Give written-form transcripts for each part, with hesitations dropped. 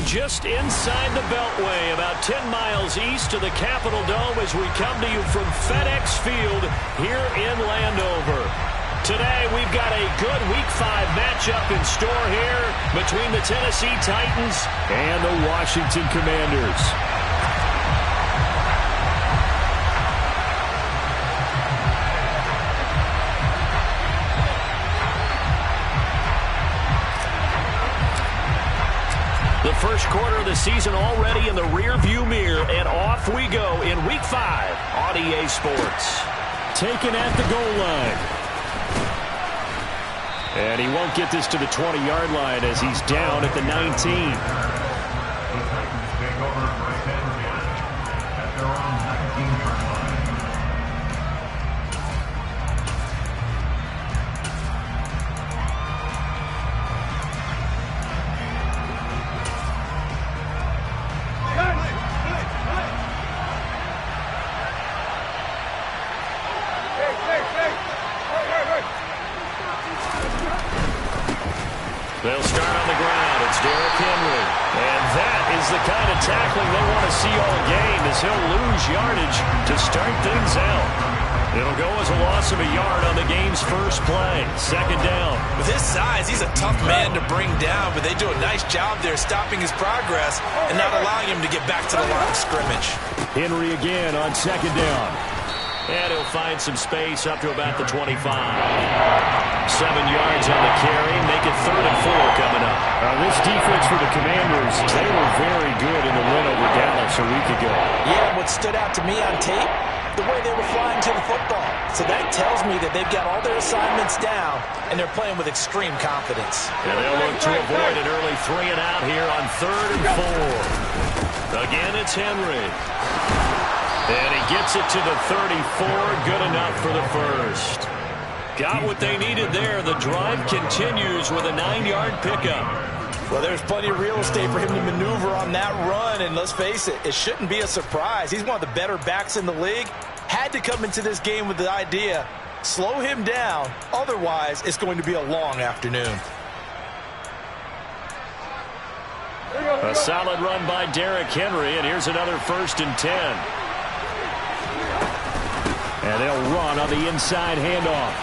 just inside the Beltway, about 10 miles east of the Capitol Dome as we come to you from FedEx Field here in Landover. Today, we've got a good Week 5 matchup in store here between the Tennessee Titans and the Washington Commanders. The first quarter of the season already in the rearview mirror, and off we go in Week 5 on EA Sports. Taken at the goal line. And he won't get this to the 20-yard line as he's down at the 19. They'll start on the ground. It's Derrick Henry. And that is the kind of tackling they want to see all game, as he'll lose yardage to start things out. It'll go as a loss of a yard on the game's first play. Second down. With his size, he's a tough man to bring down, but they do a nice job there stopping his progress and not allowing him to get back to the line of scrimmage. Henry again on second down. And he'll find some space up to about the 25. 7 yards on the carry. Make it 3rd and 4 coming up. This defense for the Commanders, they were very good in the win over Dallas a week ago. Yeah, what stood out to me on tape, the way they were flying to the football. So that tells me that they've got all their assignments down, and they're playing with extreme confidence. And they'll look to avoid an early 3 and out here on 3rd and 4. Again, it's Henry. And he gets it to the 34. Good enough for the first. Got what they needed there. The drive continues with a 9-yard pickup. Well, there's plenty of real estate for him to maneuver on that run. And let's face it, it shouldn't be a surprise. He's one of the better backs in the league. Had to come into this game with the idea, slow him down. Otherwise, it's going to be a long afternoon. A solid run by Derrick Henry. And here's another 1st and 10. And they'll run on the inside handoff.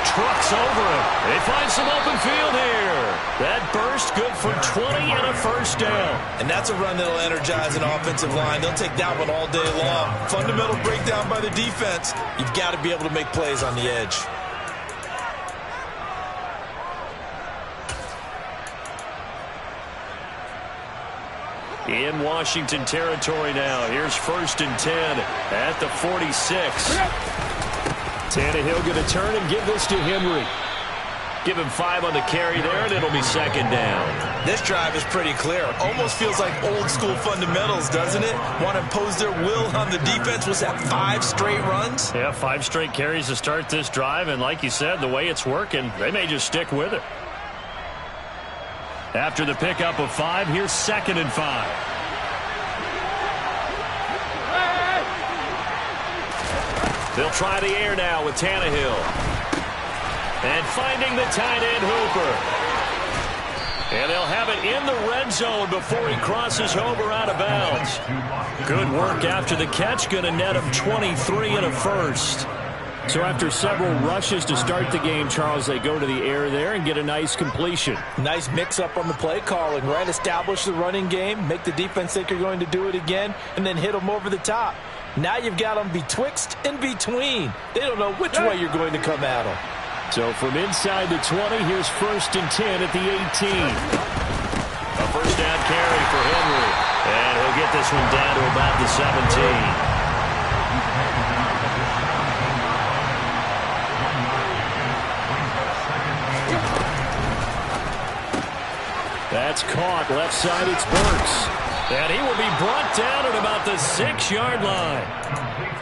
Trucks over him. They find some open field here. That burst good for 20 and a first down. And that's a run that'll energize an offensive line. They'll take that one all day long. Fundamental breakdown by the defense. You've got to be able to make plays on the edge. In Washington territory now. Here's 1st and 10 at the 46. Tannehill going to turn and give this to Henry. Give him 5 on the carry there, and it'll be 2nd down. This drive is pretty clear. Almost feels like old school fundamentals, doesn't it? Want to impose their will on the defense. Was that 5 straight runs? Yeah, 5 straight carries to start this drive, and like you said, the way it's working, they may just stick with it. After the pickup of 5, here's 2nd and 5. They'll try the air now with Tannehill. And finding the tight end Hooper. And they'll have it in the red zone before he crosses Hooper out of bounds. Good work after the catch. Going to net him 23 and a first. So after several rushes to start the game, Charles, they go to the air there and get a nice completion. Nice mix-up on the play calling, right? Establish the running game, make the defense think you're going to do it again, and then hit them over the top. Now you've got them betwixt and between. They don't know which way you're going to come at them. So from inside the 20, here's 1st and 10 at the 18. A first down carry for Henry. And he'll get this one down to about the 17. That's caught. Left side, it's Burks. And he will be brought down at about the 6-yard line.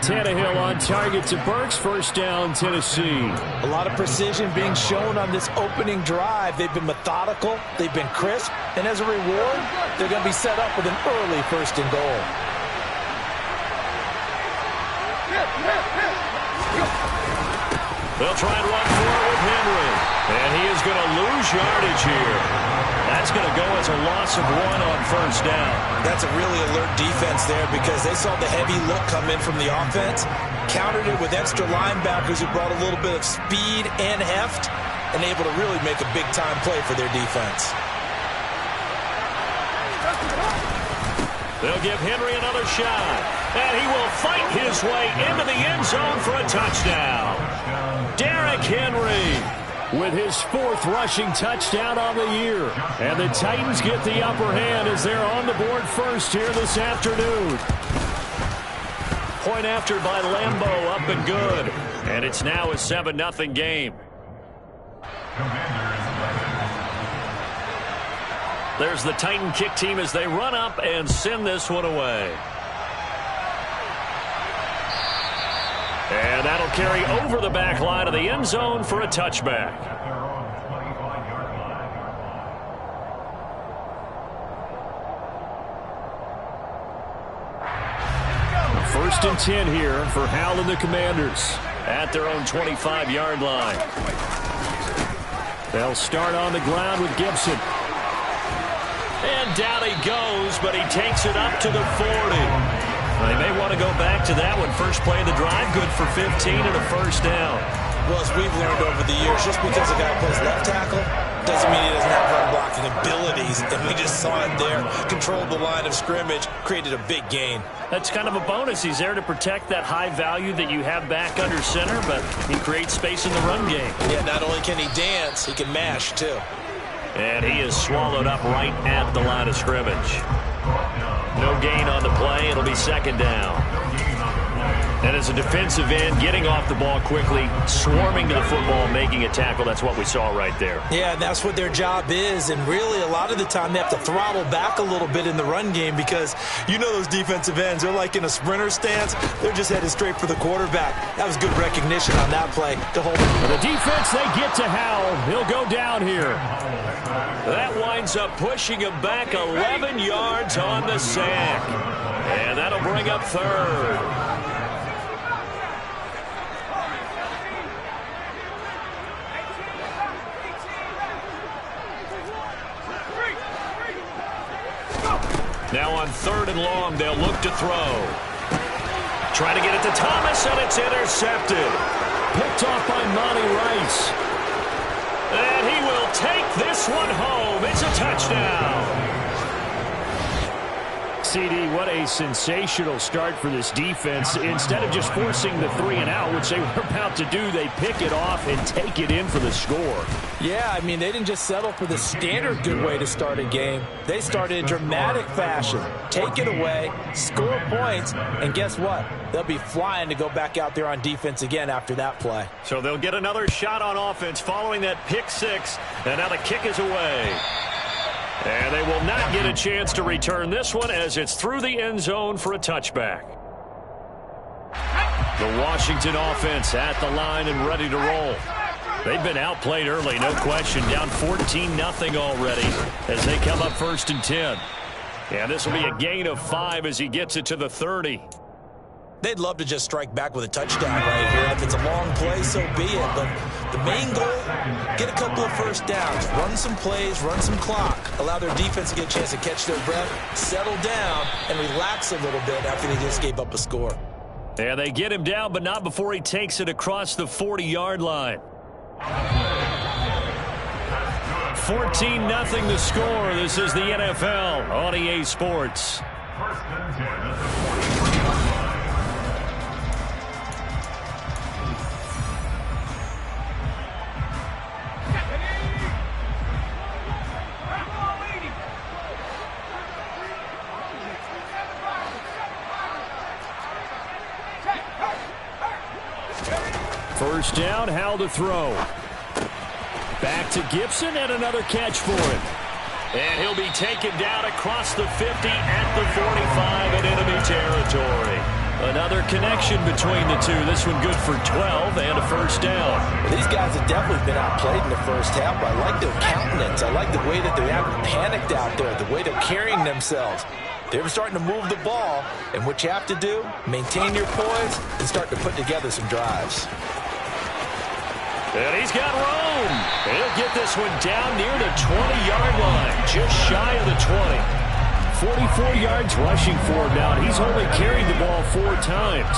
Tannehill on target to Burks. First down, Tennessee. A lot of precision being shown on this opening drive. They've been methodical. They've been crisp. And as a reward, they're going to be set up with an early 1st and goal. They'll try and run forward with Henry. And he is going to lose yardage here. That's going to go as a loss of 1 on first down. That's a really alert defense there because they saw the heavy look come in from the offense, countered it with extra linebackers who brought a little bit of speed and heft, and able to really make a big-time play for their defense. They'll give Henry another shot, and he will fight his way into the end zone for a touchdown. Derrick Henry with his 4th rushing touchdown on the year. And the Titans get the upper hand as they're on the board first here this afternoon. Point after by Lambeau, up and good. And it's now a 7-0 game. There's the Titan kick team as they run up and send this one away. And that'll carry over the back line of the end zone for a touchback. First and 10 here for Howell and the Commanders at their own 25-yard line. They'll start on the ground with Gibson. And down he goes, but he takes it up to the 40. They may want to go back to that one. First play of the drive, good for 15 and a first down. Well, as we've learned over the years, just because a guy plays left tackle doesn't mean he doesn't have run blocking abilities. And we just saw it there, controlled the line of scrimmage, created a big gain. That's kind of a bonus. He's there to protect that high value that you have back under center, but he creates space in the run game. Yeah, not only can he dance, he can mash, too. And he is swallowed up right at the line of scrimmage. No gain on the play. It'll be second down. And as a defensive end, getting off the ball quickly, swarming to the football, making a tackle, that's what we saw right there. Yeah, that's what their job is. And really, a lot of the time, they have to throttle back a little bit in the run game because you know those defensive ends, they're like in a sprinter stance. They're just headed straight for the quarterback. That was good recognition on that play to hold him. The defense, they get to Howell. He'll go down here. That winds up pushing him back 11 yards on the sack. And that'll bring up third. Now on 3rd and long, they'll look to throw. Trying to get it to Thomas, and it's intercepted. Picked off by Monty Rice. And he will take this one home. It's a touchdown. CD, what a sensational start for this defense. Instead of just forcing the 3 and out, which they were about to do, they pick it off and take it in for the score. Yeah, I mean, they didn't just settle for the standard good way to start a game. They started in dramatic fashion. Take it away, score points, and guess what? They'll be flying to go back out there on defense again after that play. So they'll get another shot on offense following that pick 6, and now the kick is away. And they will not get a chance to return this one as it's through the end zone for a touchback. The Washington offense at the line and ready to roll. They've been outplayed early, no question. Down 14-0 already as they come up 1st and 10. And this will be a gain of 5 as he gets it to the 30. They'd love to just strike back with a touchdown right here. If it's a long play, so be it. But the main goal, get a couple of first downs, run some plays, run some clock, allow their defense to get a chance to catch their breath, settle down, and relax a little bit after they just gave up a score. And they get him down, but not before he takes it across the 40-yard line. 14-0 the score. This is the NFL on EA Sports. First down, Howell to throw. Back to Gibson and another catch for him. And he'll be taken down across the 50 at the 45 in enemy territory. Another connection between the two. This one good for 12 and a first down. These guys have definitely been outplayed in the first half. I like their countenance. I like the way that they haven't panicked out there, the way they're carrying themselves. They're starting to move the ball, and what you have to do, maintain your poise and start to put together some drives. And he's got room. He'll get this one down near the 20-yard line, just shy of the 20. 44 yards rushing for him now, and he's only carried the ball 4 times.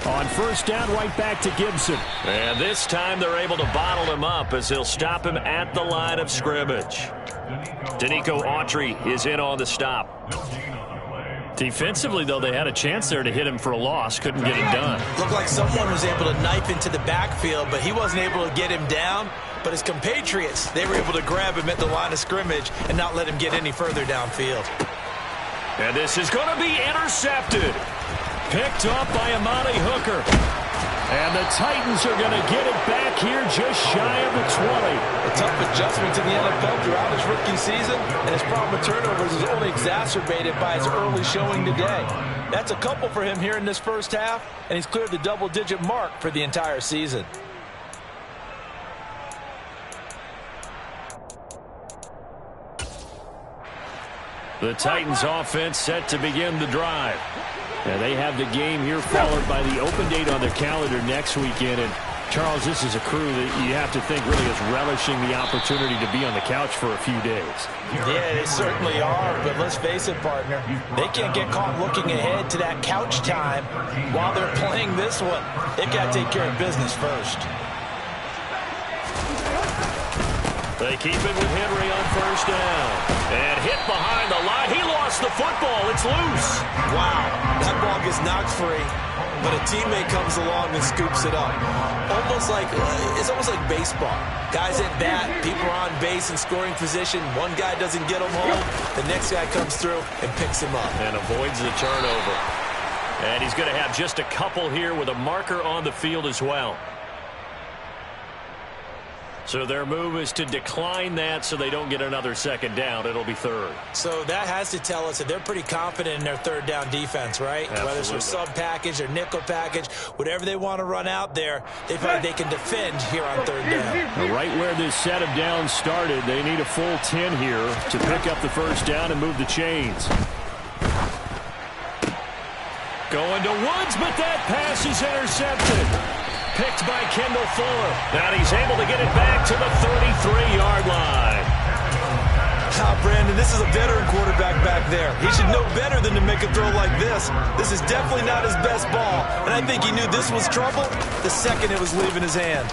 On first down, right back to Gibson. And this time they're able to bottle him up as they'll stop him at the line of scrimmage. Danico Autry is in on the stop. Defensively, though, they had a chance there to hit him for a loss. Couldn't get it done. Looked like someone was able to knife into the backfield, but he wasn't able to get him down. But his compatriots, they were able to grab him at the line of scrimmage and not let him get any further downfield. And this is going to be intercepted. Picked up by Amani Hooker. And the Titans are going to get it back here just shy of the 20. A tough adjustment to the NFL throughout his rookie season, and his problem with turnovers is only exacerbated by his early showing today. That's a couple for him here in this first half, and he's cleared the double-digit mark for the entire season. The Titans offense set to begin the drive. And they have the game here followed by the open date on their calendar next weekend. And, Charles, this is a crew that you have to think really is relishing the opportunity to be on the couch for a few days. Yeah, they certainly are. But let's face it, partner, they can't get caught looking ahead to that couch time while they're playing this one. They've got to take care of business first. They keep it with Henry on first down. And hit behind the line. He lost the football. It's loose. Wow. That ball gets knocked free, but a teammate comes along and scoops it up. It's almost like baseball. Guys at bat, people are on base in scoring position. One guy doesn't get him home. The next guy comes through and picks him up. And avoids the turnover. And he's going to have just a couple here with a marker on the field as well. So their move is to decline that so they don't get another second down. It'll be third. So that has to tell us that they're pretty confident in their third down defense, right? Absolutely. Whether it's their sub package or nickel package, whatever they want to run out there, they feel like they can defend here on third down. Right where this set of downs started, they need a full 10 here to pick up the first down and move the chains. Going to Woods, but that pass is intercepted. Picked by Kendall Fuller. And he's able to get it back to the 33-yard line. Brandon, this is a veteran quarterback back there. He should know better than to make a throw like this. This is definitely not his best ball, and I think he knew this was trouble the second it was leaving his hand.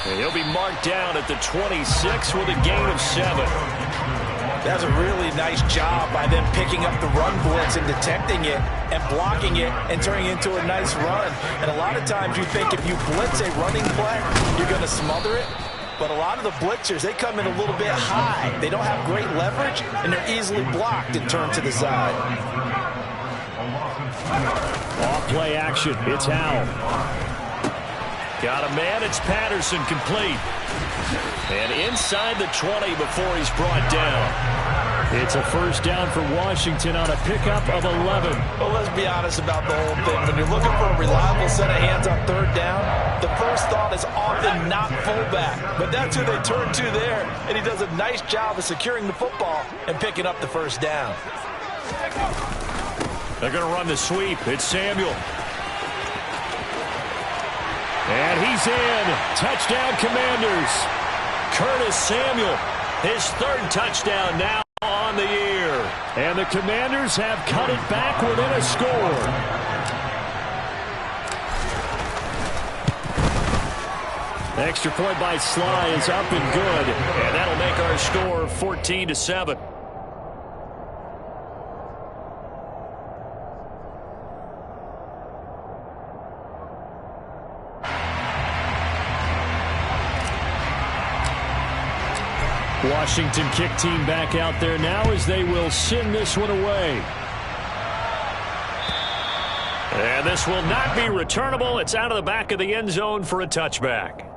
And he'll be marked down at the 26 with a gain of 7. That's a really nice job by them picking up the run blitz and detecting it and blocking it and turning it into a nice run. And a lot of times you think if you blitz a running play, you're going to smother it. But a lot of the blitzers, they come in a little bit high. They don't have great leverage, and they're easily blocked and turned to the side. Off play action. It's Howell. Got a man. It's Patterson complete. And inside the 20 before he's brought down. It's a first down for Washington on a pickup of 11. Well, let's be honest about the whole thing. When you're looking for a reliable set of hands on third down, the first thought is often not fullback. But that's who they turn to there, and he does a nice job of securing the football and picking up the first down. They're going to run the sweep. It's Samuel. And he's in. Touchdown, Commanders. Curtis Samuel, his third touchdown now on the year. And the Commanders have cut it back within a score. Extra point by Sly is up and good. And that'll make our score 14-7. Washington kick team back out there now as they will send this one away. And this will not be returnable. It's out of the back of the end zone for a touchback.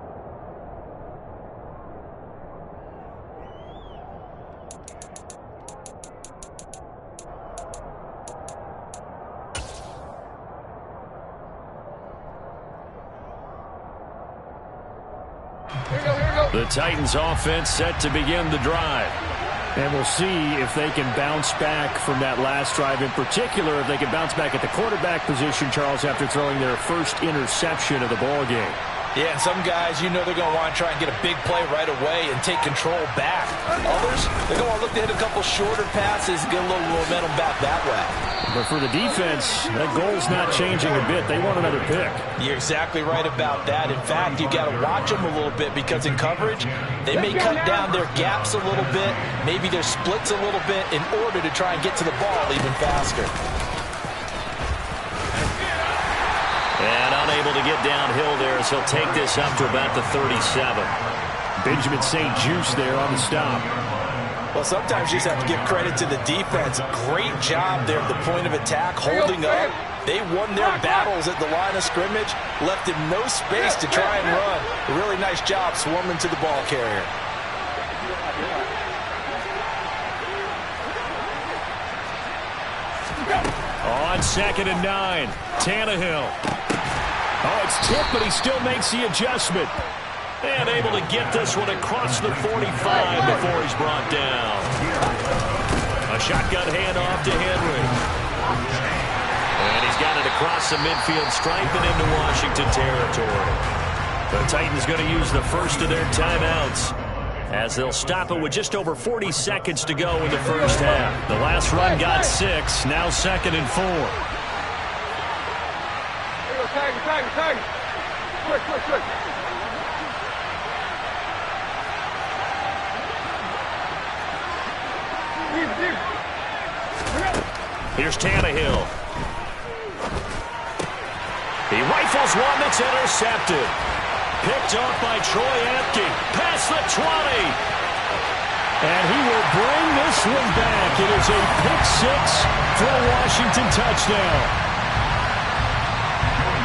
The Titans offense set to begin the drive. And we'll see if they can bounce back from that last drive, in particular, if they can bounce back at the quarterback position, Charles, after throwing their first interception of the ball game. Yeah, and some guys, you know they're going to want to try and get a big play right away and take control back. Others, they're going to look to hit a couple shorter passes, get a little momentum back that way. But for the defense, that goal's not changing a bit. They want another pick. You're exactly right about that. In fact, you've got to watch them a little bit because in coverage, they may cut down their gaps a little bit, maybe their splits a little bit in order to try and get to the ball even faster. And unable to get downhill there as he'll take this up to about the 37. Benjamin St. Juste there on the stop. Well, sometimes you just have to give credit to the defense. Great job there at the point of attack, holding up. They won their battles at the line of scrimmage, left him no space to try and run. A really nice job swarming to the ball carrier. On 2nd and 9, Tannehill. Oh, it's tipped, but he still makes the adjustment. And able to get this one across the 45 before he's brought down. A shotgun handoff to Henry. And he's got it across the midfield stripe and into Washington territory. The Titans going to use the first of their timeouts, as they'll stop it with just over 40 seconds to go in the first half. The last run got 6, now 2nd and 4. Tag. Quick. Deep. Here's Tannehill. He rifles one that's intercepted. Picked off by Troy Apke. Past the 20. And he will bring this one back. It is a pick 6 for a Washington touchdown.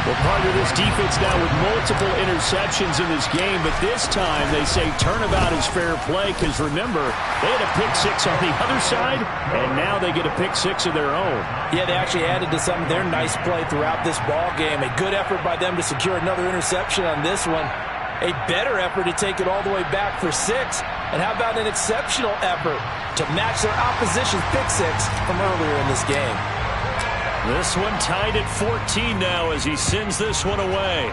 Well, part of this defense now with multiple interceptions in this game, but this time they say turnabout is fair play because, remember, they had a pick 6 on the other side, and now they get a pick 6 of their own. Yeah, they actually added to some of their nice play throughout this ball game. A good effort by them to secure another interception on this one. A better effort to take it all the way back for 6. And how about an exceptional effort to match their opposition's pick 6 from earlier in this game? This one tied at 14 now as he sends this one away.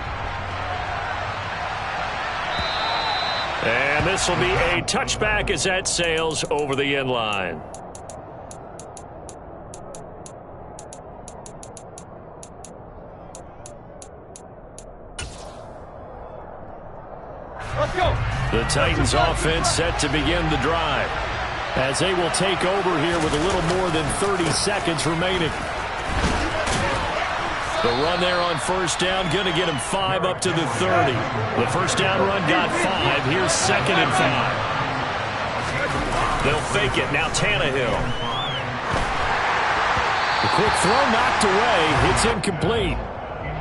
And this will be a touchback as that sails over the end line. Let's go. The Titans offense set to begin the drive, as they will take over here with a little more than 30 seconds remaining. The run there on first down, going to get him 5 up to the 30. The first down run got 5. Here's 2nd and 5. They'll fake it. Now Tannehill. The quick throw knocked away. It's incomplete.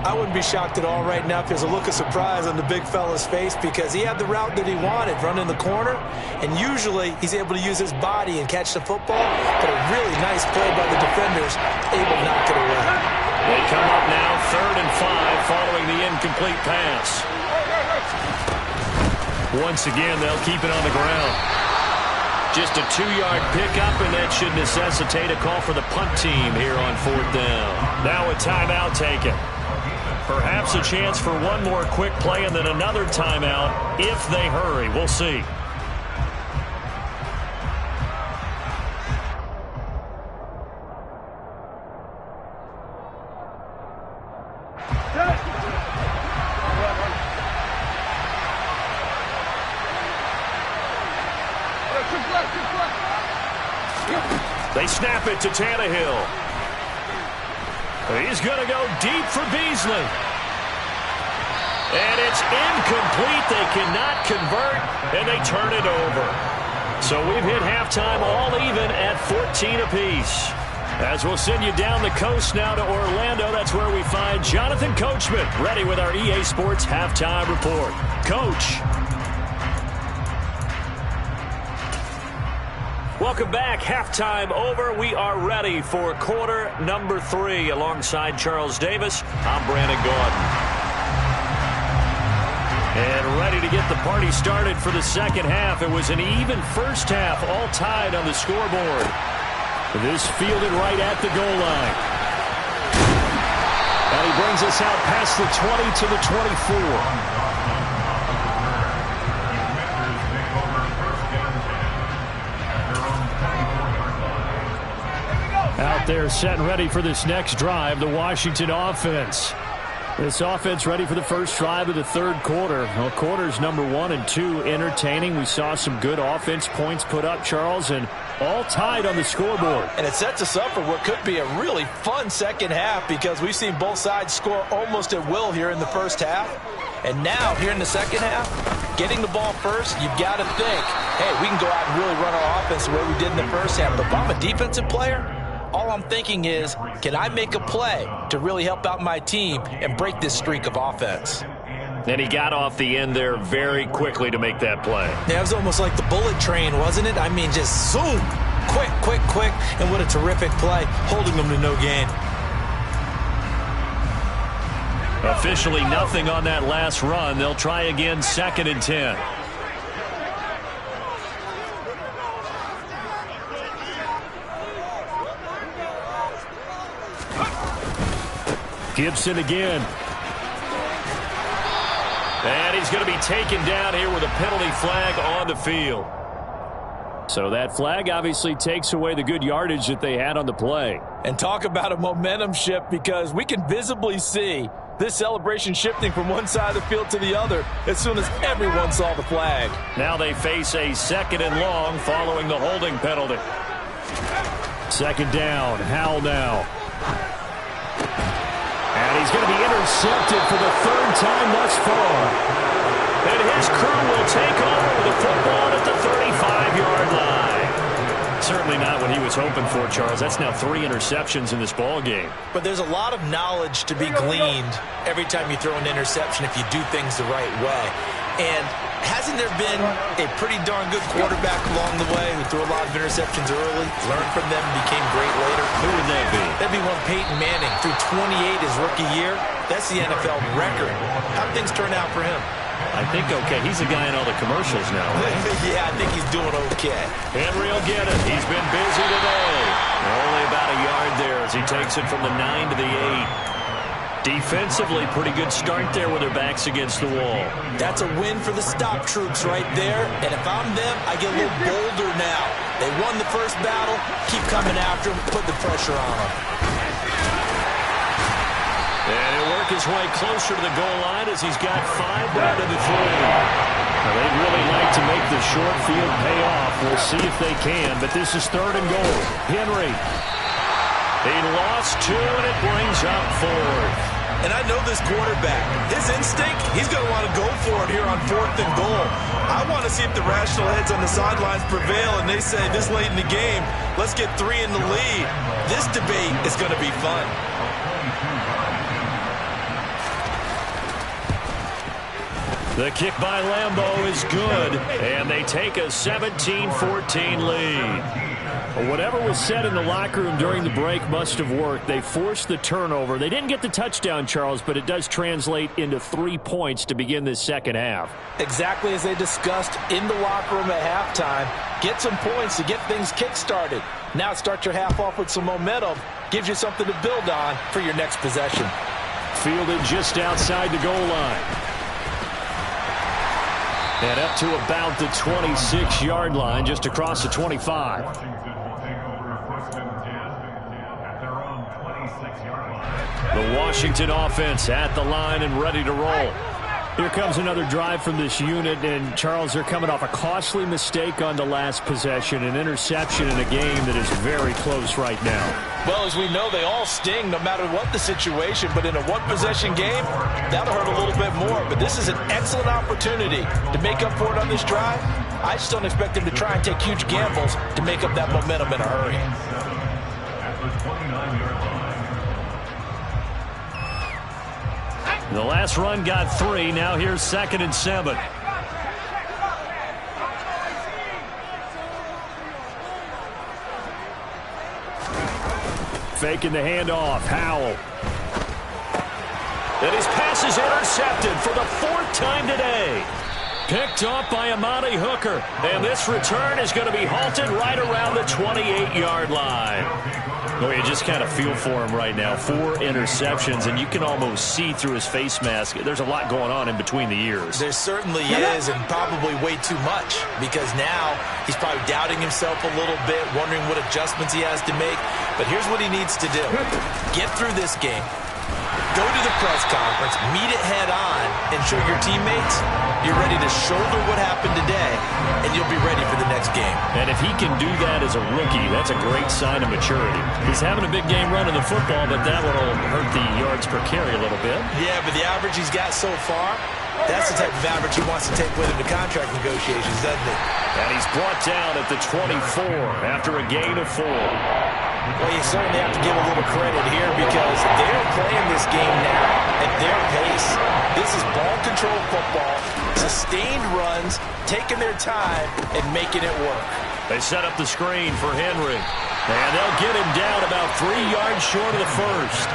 I wouldn't be shocked at all right now if there's a look of surprise on the big fella's face because he had the route that he wanted, running the corner, and usually he's able to use his body and catch the football, but a really nice play by the defenders, able to knock it away. They come up now 3rd and 5 following the incomplete pass. Once again, they'll keep it on the ground. Just a 2-yard pickup, and that should necessitate a call for the punt team here on 4th down. Now a timeout taken. Perhaps a chance for one more quick play and then another timeout if they hurry. We'll see. They snap it to Tannehill. He's going to go deep for Beasley. And it's incomplete. They cannot convert, and they turn it over. So we've hit halftime all even at 14 apiece. As we'll send you down the coast now to Orlando, that's where we find Jonathan Coachman ready with our EA Sports Halftime Report. Coach. Welcome back. Halftime over. We are ready for quarter number 3. Alongside Charles Davis, I'm Brandon Gaudin. And ready ready to get the party started for the second half. It was an even first half, all tied on the scoreboard. This fielded right at the goal line. And he brings us out past the 20 to the 24. Out there set and ready for this next drive, the Washington offense. This offense ready for the first drive of the third quarter. Well, quarters number 1 and 2 entertaining. We saw some good offense points put up, Charles, and all tied on the scoreboard. And it sets us up for what could be a really fun second half because we've seen both sides score almost at will here in the first half. And now, here in the second half, getting the ball first, you've got to think, hey, we can go out and really run our offense the way we did in the first half. But if I'm a defensive player, all I'm thinking is, can I make a play to really help out my team and break this streak of offense? And he got off the end there very quickly to make that play. Yeah, it was almost like the bullet train, wasn't it? I mean, just zoom, quick, quick, quick, and what a terrific play, holding them to no gain. Officially nothing on that last run. They'll try again, 2nd and 10. Gibson again. And he's going to be taken down here with a penalty flag on the field. So that flag obviously takes away the good yardage that they had on the play. And talk about a momentum shift because we can visibly see this celebration shifting from one side of the field to the other as soon as everyone saw the flag. Now they face a 2nd and long following the holding penalty. 2nd down, Howell now. And he's going to be intercepted for the 3rd time thus far. And his crew will take over the football at the 35-yard line. Certainly not what he was hoping for, Charles. That's now 3 interceptions in this ball game. But there's a lot of knowledge to be gleaned every time you throw an interception if you do things the right way. And hasn't there been a pretty darn good quarterback along the way who threw a lot of interceptions early, learned from them, and became great later? Who would that be? That'd be one Peyton Manning. Threw 28 his rookie year. That's the NFL record. How'd things turn out for him? I think okay. He's a guy in all the commercials now, right? Yeah, I think he's doing okay. Henry will get it. He's been busy today. Only about a yard there as he takes it from the 9 to the 8. Defensively, pretty good start there with their backs against the wall. That's a win for the stop troops right there. And if I'm them, I get a little bolder now. They won the first battle. Keep coming after them. Put the pressure on them. And he'll work his way closer to the goal line as he's got 5 down to the 3. Now, they'd really like to make the short field pay off. We'll see if they can, but this is 3rd and goal. Henry. He lost 2, and it brings up 4th. And I know this quarterback. His instinct, he's going to want to go for it here on 4th and goal. I want to see if the rational heads on the sidelines prevail and they say this late in the game, let's get 3 in the lead. This debate is going to be fun. The kick by Lambeau is good, and they take a 17-14 lead. Whatever was said in the locker room during the break must have worked. They forced the turnover. They didn't get the touchdown, Charles, but it does translate into 3 points to begin this second half. Exactly as they discussed in the locker room at halftime. Get some points to get things kick-started. Now start your half off with some momentum. Gives you something to build on for your next possession. Fielded just outside the goal line. And up to about the 26-yard line, just across the 25. The Washington offense at the line and ready to roll. Here comes another drive from this unit, and Charles, they're coming off a costly mistake on the last possession, an interception in a game that is very close right now. Well, as we know, they all sting no matter what the situation, but in a one-possession game, that'll hurt a little bit more. But this is an excellent opportunity to make up for it on this drive. I just don't expect them to try and take huge gambles to make up that momentum in a hurry. The last run got 3. Now here's 2nd and 7. Faking the handoff. Howell. And his pass is intercepted for the 4th time today. Picked off by Amani Hooker. And this return is going to be halted right around the 28-yard line. Well, you just kind of feel for him right now. 4 interceptions, and you can almost see through his face mask. There's a lot going on in between the ears. There certainly is, and probably way too much, because now he's probably doubting himself a little bit, wondering what adjustments he has to make. But here's what he needs to do. Get through this game. Go to the press conference, meet it head on, and show your teammates you're ready to shoulder what happened today, and you'll be ready for the next game. And if he can do that as a rookie, that's a great sign of maturity. He's having a big game running the football, but that one will hurt the yards per carry a little bit. Yeah, but the average he's got so far, that's the type of average he wants to take with him to contract negotiations, doesn't it? And he's brought down at the 24 after a gain of 4. Well, you certainly have to give a little credit here because they're playing this game now at their pace. This is ball control football, sustained runs, taking their time, and making it work. They set up the screen for Henry. And they'll get him down about 3 yards short of the first.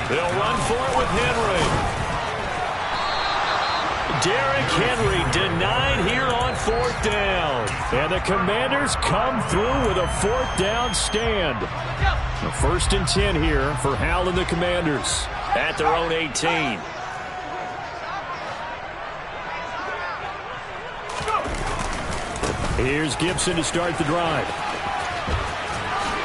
They'll run for it with Henry. Derrick Henry denied here on 4th down. And the Commanders come through with a 4th down stand. The 1st and 10 here for Hal and the Commanders at their own 18. Here's Gibson to start the drive.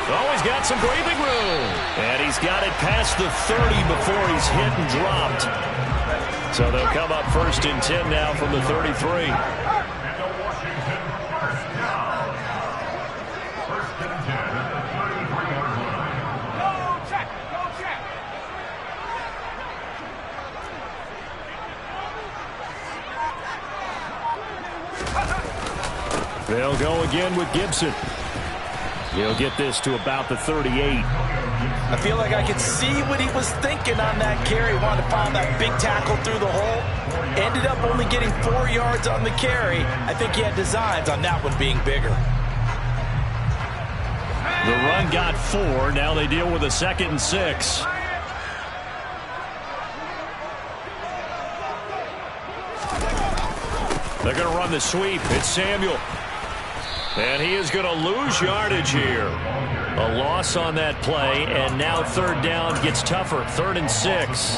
Oh, he's got some breathing room. And he's got it past the 30 before he's hit and dropped. So they'll come up 1st and 10 now from the 33. They'll go again with Gibson. He'll get this to about the 38. I feel like I could see what he was thinking on that carry. Wanted to file that big tackle through the hole. Ended up only getting 4 yards on the carry. I think he had designs on that one being bigger. The run got 4. Now they deal with a 2nd and 6. They're going to run the sweep. It's Samuel. And he is going to lose yardage here. A loss on that play, and now 3rd down gets tougher. 3rd and 6.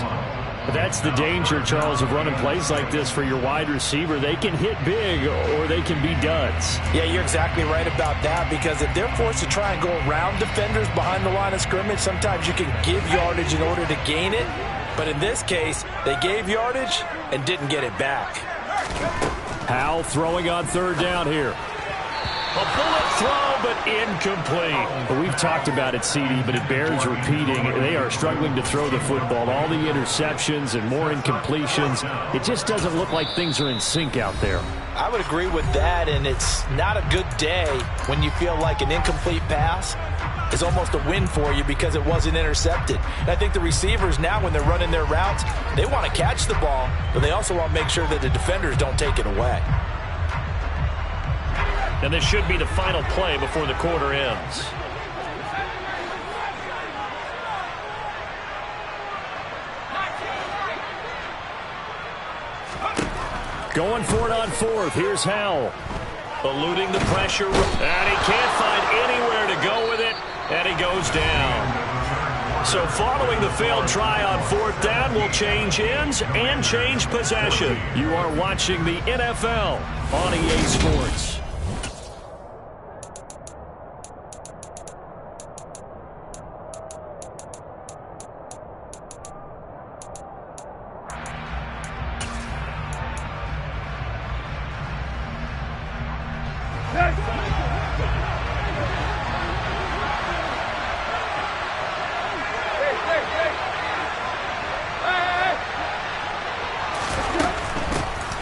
That's the danger, Charles, of running plays like this for your wide receiver. They can hit big or they can be duds. Yeah, you're exactly right about that, because if they're forced to try and go around defenders behind the line of scrimmage, sometimes you can give yardage in order to gain it. But in this case, they gave yardage and didn't get it back. Howell throwing on 3rd down here. A bullet throw, but incomplete. Well, we've talked about it, CD, but it bears repeating. They are struggling to throw the football. All the interceptions and more incompletions. It just doesn't look like things are in sync out there. I would agree with that, and it's not a good day when you feel like an incomplete pass is almost a win for you because it wasn't intercepted. And I think the receivers now, when they're running their routes, they want to catch the ball, but they also want to make sure that the defenders don't take it away. And this should be the final play before the quarter ends. Going for it on 4th. Here's Howell. Eluding the pressure. And he can't find anywhere to go with it. And he goes down. So following the failed try on 4th down, will change ends and change possession. You are watching the NFL on EA Sports.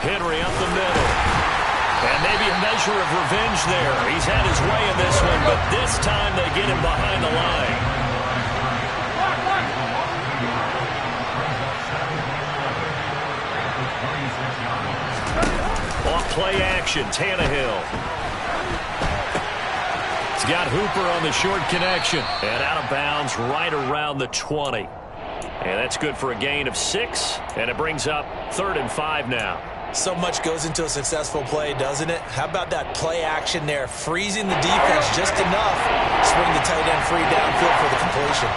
Henry up the middle. And maybe a measure of revenge there. He's had his way in this one, but this time they get him behind the line. Off play action, Tannehill. He's got Hooper on the short connection. And out of bounds right around the 20. And that's good for a gain of 6, and it brings up 3rd and 5 now. So much goes into a successful play, doesn't it? How about that play action there, freezing the defense just enough, swing the tight end free downfield for the completion.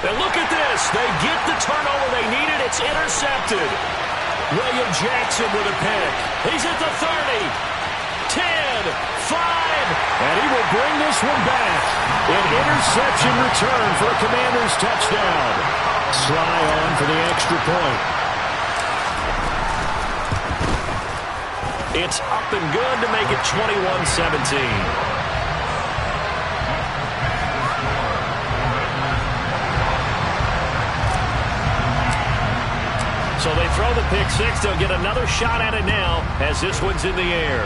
And look at this. They get the turnover they needed. It's intercepted. William Jackson with a pick. He's at the 30, 10, 5, and he will bring this one back. An interception return for a Commanders touchdown. Sly on for the extra point. It's up and good to make it 21-17. So they throw the pick 6. They'll get another shot at it now as this one's in the air.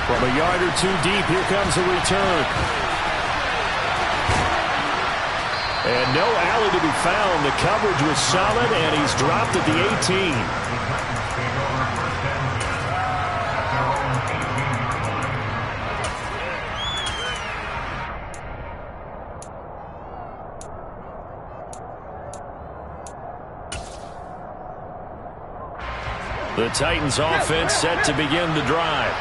From a yard or 2 deep, here comes a return. And no alley to be found. The coverage was solid, and he's dropped at the 18. The Titans offense set to begin the drive.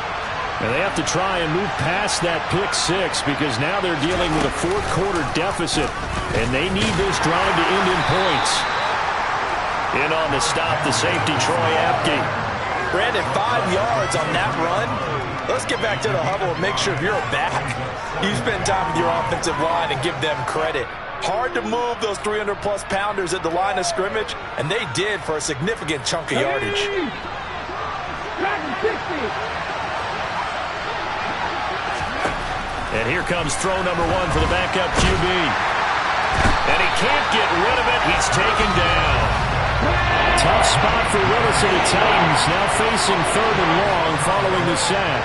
And they have to try and move past that pick 6 because now they're dealing with a 4th quarter deficit. And they need this drive to end in points. In on the stop, the safety, Troy Apke. Brandon, 5 yards on that run. Let's get back to the huddle and make sure if you're a back, you spend time with your offensive line and give them credit. Hard to move those 300-plus pounders at the line of scrimmage, and they did for a significant chunk of yardage. And here comes throw number 1 for the backup QB. And he can't get rid of it. He's taken down. Tough spot for Willis and the Titans, now facing 3rd and long following the sack.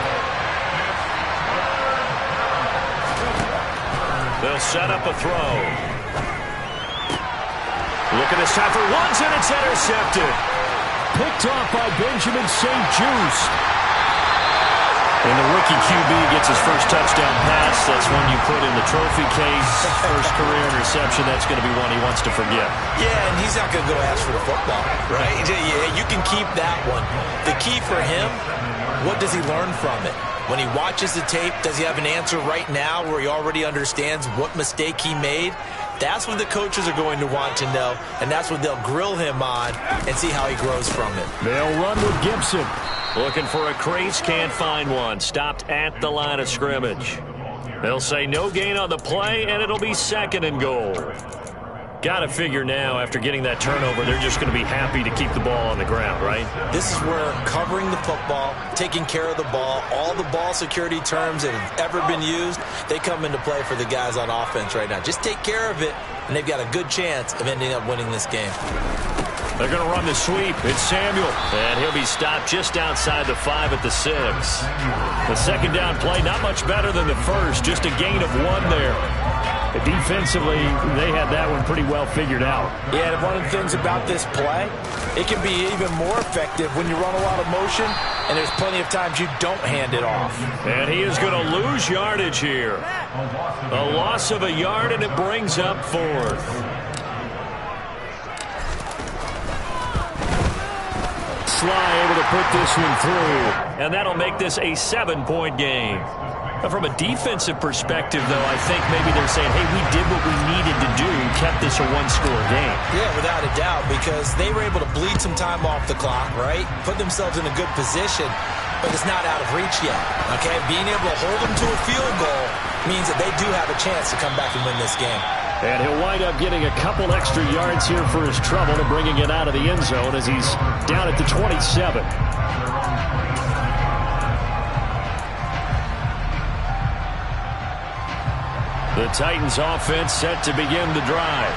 They'll set up a throw. Look at this time for Woods, and it's intercepted. Picked off by Benjamin St. Juste. And the rookie QB gets his first touchdown pass. That's one you put in the trophy case. First career interception, that's going to be one he wants to forget. Yeah, and he's not going to go ask for the football, right? Yeah, you can keep that one. The key for him, what does he learn from it? When he watches the tape, does he have an answer right now where he already understands what mistake he made? That's what the coaches are going to want to know, and that's what they'll grill him on and see how he grows from it. They'll run with Gibson. Looking for a crease, can't find one. Stopped at the line of scrimmage. They'll say no gain on the play, and it'll be 2nd and goal. Got to figure now, after getting that turnover, they're just going to be happy to keep the ball on the ground, right? This is where covering the football, taking care of the ball, all the ball security terms that have ever been used, they come into play for the guys on offense right now. Just take care of it, and they've got a good chance of ending up winning this game. They're going to run the sweep. It's Samuel, and he'll be stopped just outside the 5 at the 6. The second down play, not much better than the first, just a gain of 1 there. Defensively, they had that one pretty well figured out. Yeah, and one of the things about this play, it can be even more effective when you run a lot of motion, and there's plenty of times you don't hand it off. And he is going to lose yardage here. A loss of a yard, and it brings up 4th. Sly able to put this one through, and that'll make this a 7-point game. From a defensive perspective, though, I think maybe they're saying, hey, we did what we needed to do, kept this a 1-score game. Yeah, without a doubt, because they were able to bleed some time off the clock, right? Put themselves in a good position, but it's not out of reach yet, okay? Being able to hold them to a field goal means that they do have a chance to come back and win this game. And he'll wind up getting a couple extra yards here for his trouble and bringing it out of the end zone as he's down at the 27. The Titans offense set to begin the drive.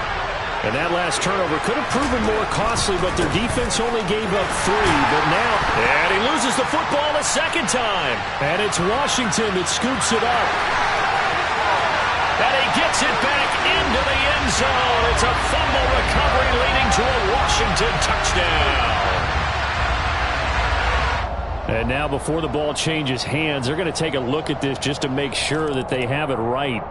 And that last turnover could have proven more costly, but their defense only gave up 3. But now, and he loses the football a second time. And it's Washington that scoops it up. And he gets it back into the end zone. It's a fumble recovery leading to a Washington touchdown. And now before the ball changes hands, they're going to take a look at this just to make sure that they have it right.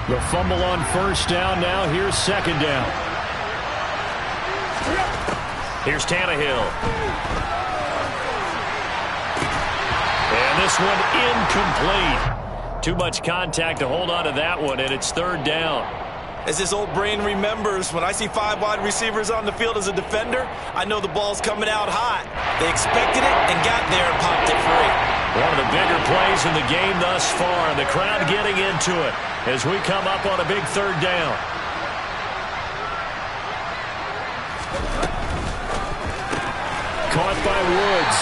The fumble on first down. Now here's second down. Here's Tannehill. And this one incomplete. Too much contact to hold on to that one, and it's third down. As this old brain remembers, when I see 5 wide receivers on the field as a defender, I know the ball's coming out hot. They expected it and got there and popped it free. One of the bigger plays in the game thus far, and the crowd getting into it as we come up on a big third down. Caught by Woods,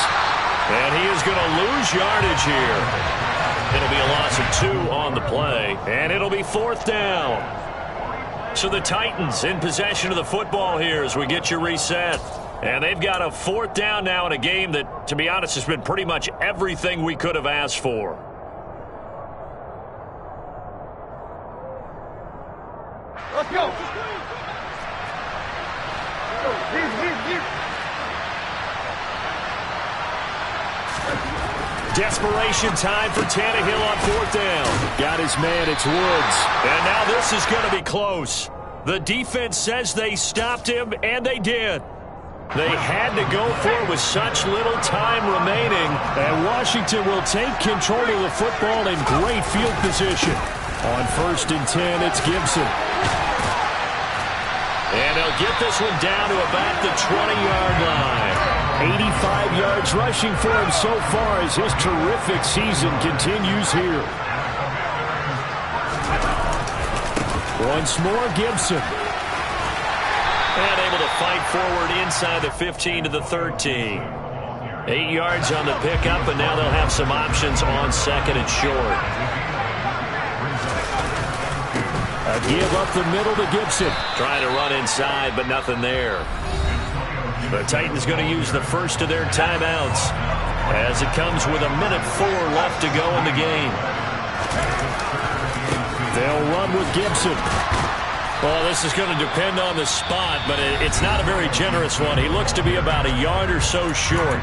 and he is going to lose yardage here. It'll be a loss of 2 on the play, and it'll be fourth down. So the Titans in possession of the football here as we get you reset. And they've got a fourth down now in a game that, to be honest, has been pretty much everything we could have asked for. Let's go. Desperation time for Tannehill on fourth down. Got his man, it's Woods. And now this is going to be close. The defense says they stopped him, and they did. They had to go for it with such little time remaining. And Washington will take control of the football in great field position. On first and 10, it's Gibson. And they'll get this one down to about the 20-yard line. 85 yards rushing for him so far as his terrific season continues here. Once more, Gibson. And able to fight forward inside the 15 to the 13. 8 yards on the pickup, and now they'll have some options on second and short. A give up the middle to Gibson. Trying to run inside, but nothing there. The Titans going to use the first of their timeouts as it comes with 1:04 left to go in the game. They'll run with Gibson. Well, this is going to depend on the spot, but it's not a very generous one. He looks to be about a yard or so short.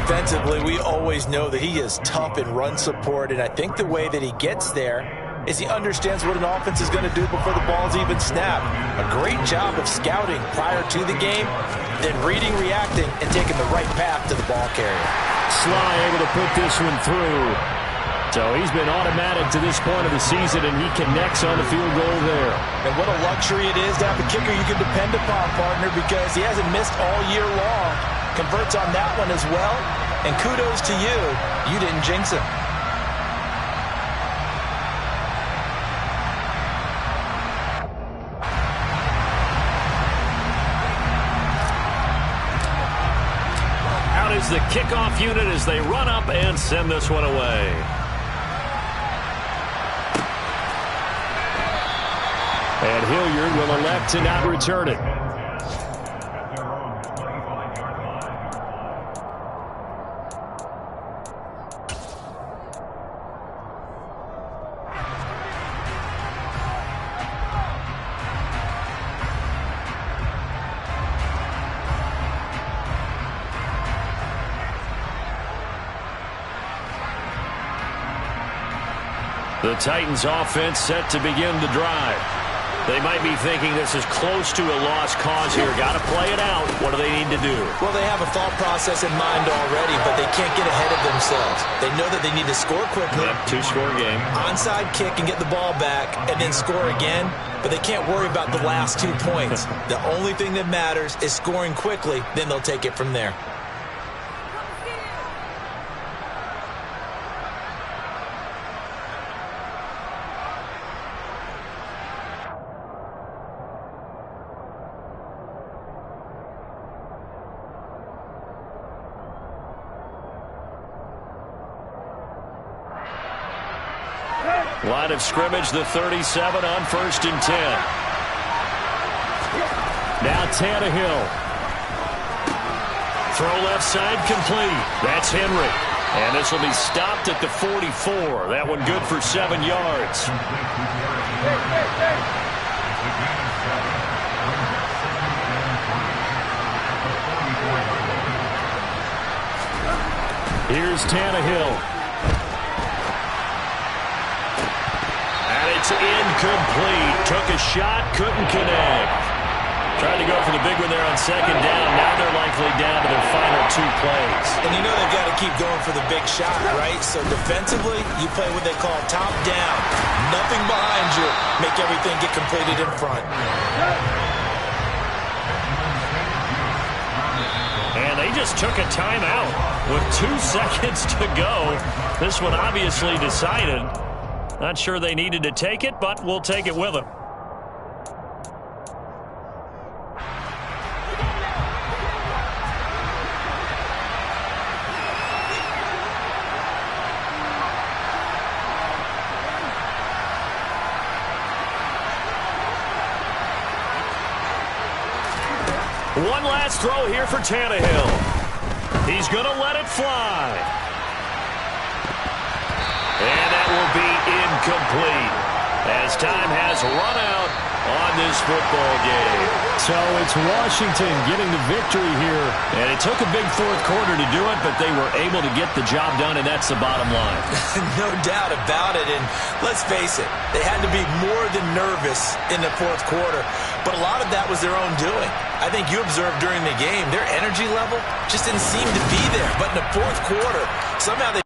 Defensively, we always know that he is tough in run support, and I think the way that he gets there is he understands what an offense is going to do before the ball's even snapped. A great job of scouting prior to the game, then reading, reacting, and taking the right path to the ball carrier. Sly able to put this one through. So he's been automatic to this point of the season, and he connects on the field goal there. And what a luxury it is to have a kicker you can depend upon, partner, because he hasn't missed all year long. Converts on that one as well, and kudos to you. You didn't jinx him. Out is the kickoff unit as they run up and send this one away. And Hilliard will elect to not return it. The Titans offense set to begin the drive. They might be thinking this is close to a lost cause here. Got to play it out. What do they need to do? Well, they have a thought process in mind already, but they can't get ahead of themselves. They know that they need to score quickly. Yep, two-score game. Onside kick and get the ball back and then score again, but they can't worry about the last 2 points. The only thing that matters is scoring quickly, then they'll take it from there. Line of scrimmage, the 37 on first and 10. Now Tannehill. Throw left side complete. That's Henry. And this will be stopped at the 44. That one good for 7 yards. Here's Tannehill. And it's incomplete. Took a shot, couldn't connect. Tried to go for the big one there on second down. Now they're likely down to their final 2 plays. And you know they've got to keep going for the big shot, right? So defensively, you play what they call top down. Nothing behind you. Make everything get completed in front. And they just took a timeout with 2 seconds to go. This one obviously decided. Not sure they needed to take it, but we'll take it with them. One last throw here for Tannehill. He's going to let it fly. And that will be incomplete as time has run out on this football game. So it's Washington getting the victory here. And it took a big fourth quarter to do it, but they were able to get the job done, and that's the bottom line. No doubt about it. And let's face it, they had to be more than nervous in the fourth quarter. But a lot of that was their own doing. I think you observed during the game, their energy level just didn't seem to be there. But in the fourth quarter, somehow they...